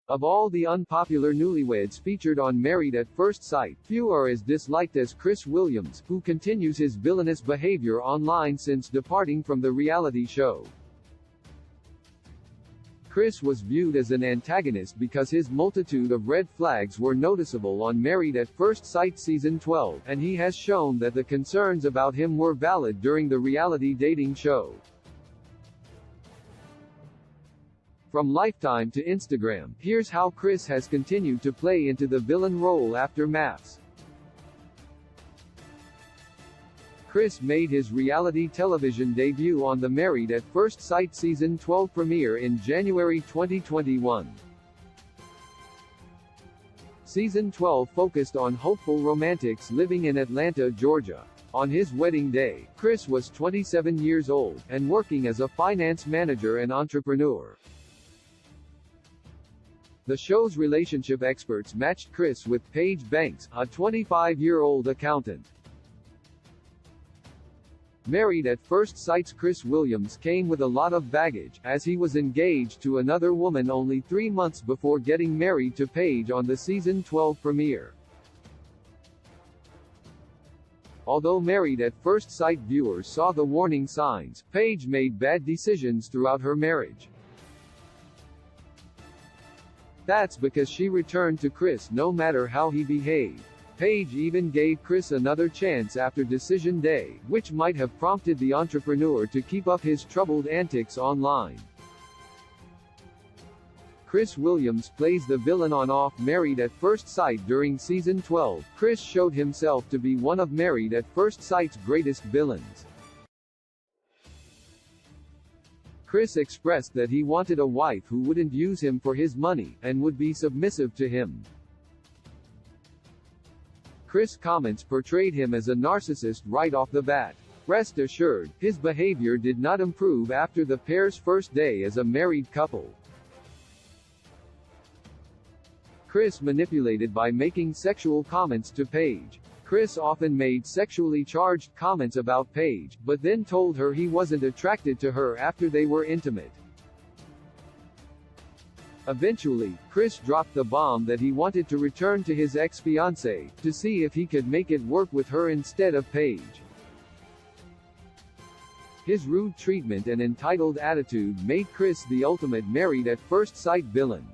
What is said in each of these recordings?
Of all the unpopular newlyweds featured on Married at First Sight, few are as disliked as Chris Williams, who continues his villainous behavior online since departing from the reality show. Chris was viewed as an antagonist because his multitude of red flags were noticeable on Married at First Sight Season 12, and he has shown that the concerns about him were valid during the reality dating show. From Lifetime to Instagram, here's how Chris has continued to play into the villain role after MAFS. Chris made his reality television debut on the Married at First Sight Season 12 premiere in January 2021. Season 12 focused on hopeful romantics living in Atlanta, Georgia. On his wedding day, Chris was 27 years old, and working as a finance manager and entrepreneur. The show's relationship experts matched Chris with Paige Banks, a 25-year-old accountant. Married at First Sight's Chris Williams came with a lot of baggage, as he was engaged to another woman only 3 months before getting married to Paige on the Season 12 premiere. Although Married at First Sight viewers saw the warning signs, Paige made bad decisions throughout her marriage. That's because she returned to Chris no matter how he behaved. Paige even gave Chris another chance after Decision Day, which might have prompted the entrepreneur to keep up his troubled antics online. Chris Williams plays the villain on Off Married at First Sight during Season 12. Chris showed himself to be one of Married at First Sight's greatest villains. Chris expressed that he wanted a wife who wouldn't use him for his money, and would be submissive to him. Chris' comments portrayed him as a narcissist right off the bat. Rest assured, his behavior did not improve after the pair's first day as a married couple. Chris manipulated by making sexual comments to Paige. Chris often made sexually charged comments about Paige, but then told her he wasn't attracted to her after they were intimate. Eventually, Chris dropped the bomb that he wanted to return to his ex-fiancée, to see if he could make it work with her instead of Paige. His rude treatment and entitled attitude made Chris the ultimate Married at First Sight villain.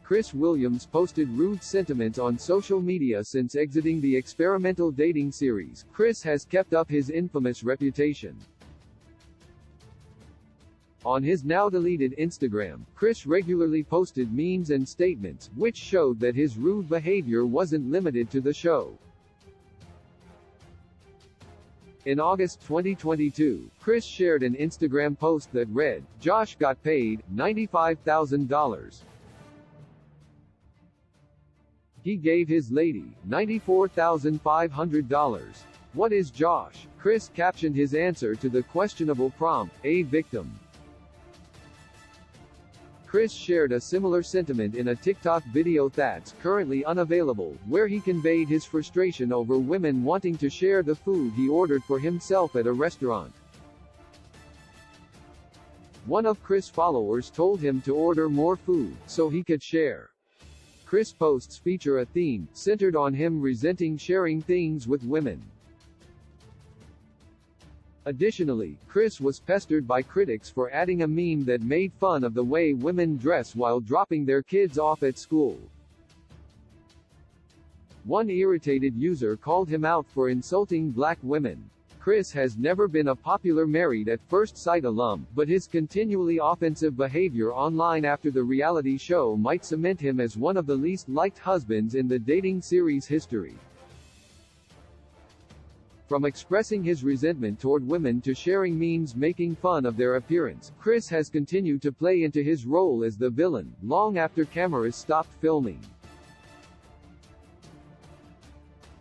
Chris Williams posted rude sentiments on social media since exiting the experimental dating series. Chris has kept up his infamous reputation. On his now-deleted Instagram, Chris regularly posted memes and statements, which showed that his rude behavior wasn't limited to the show. In August 2022, Chris shared an Instagram post that read, "Josh got paid $95,000. He gave his lady $94,500. What is Josh?" Chris captioned his answer to the questionable prompt, "A victim." Chris shared a similar sentiment in a TikTok video that's currently unavailable, where he conveyed his frustration over women wanting to share the food he ordered for himself at a restaurant. One of Chris' followers told him to order more food, so he could share. Chris' posts feature a theme, centered on him resenting sharing things with women. Additionally, Chris was pestered by critics for adding a meme that made fun of the way women dress while dropping their kids off at school. One irritated user called him out for insulting black women. Chris has never been a popular Married at First Sight alum, but his continually offensive behavior online after the reality show might cement him as one of the least liked husbands in the dating series history. From expressing his resentment toward women to sharing memes making fun of their appearance, Chris has continued to play into his role as the villain, long after cameras stopped filming.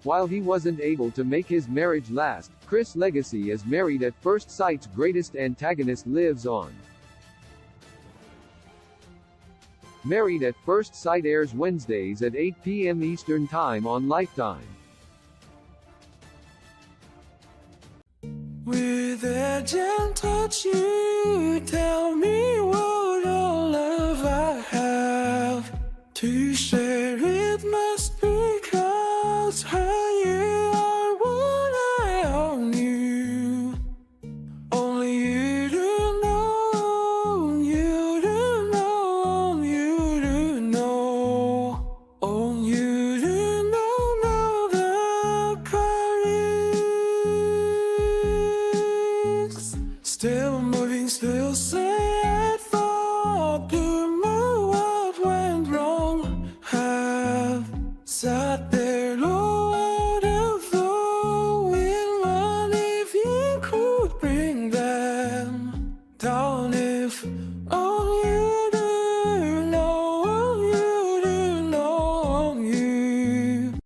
While he wasn't able to make his marriage last, Chris' legacy as Married at First Sight's greatest antagonist lives on. Married at First Sight airs Wednesdays at 8 p.m. Eastern Time on Lifetime. With a gentle touch you tell me